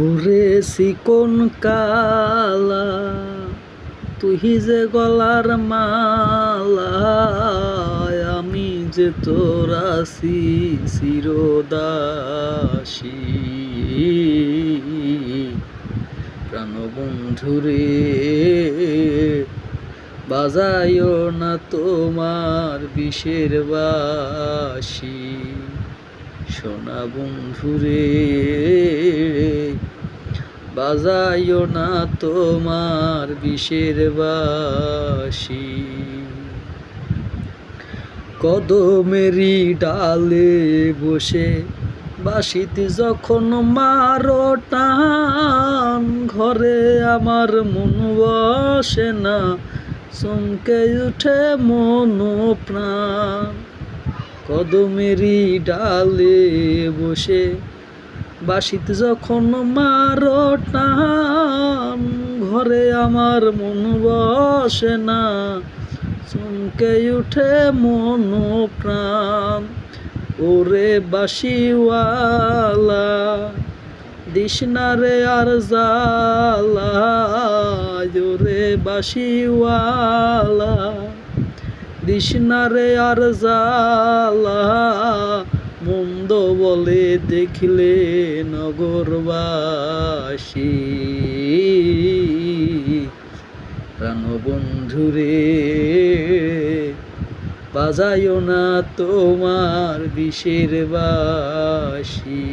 ওরে চিকন কালা তুই যে গলার মালা, আমি যে তোর আছি চিরদাসী। প্রাণবন্ধুরে বাজায়ও না তোমার বিষের বাঁশি। সোনা বন্ধুরে বাজায়ও না তোমার বিষের বাঁশি। কদমেরই ডালে বসে বাঁশিতে যখন মারো টান, ঘরে আমার মন বসে না, চমকে উঠে মন প্রাণ। কদমেরই ডালে বসে বাঁশিতে যখন মারো টান, ঘরে আমার মন বসে না, চমকে উঠে মন প্রাণ। ওরে বাঁশিওয়ালা দিস না রে আর জ্বালা, ওরে বাঁশিওয়ালা দিস না রে আর জ্বালা। মন্দ বলে দেখলে নগরবাসী। প্রাণবন্ধুরে বাজায়ও না তোমার বিষের বাঁশি।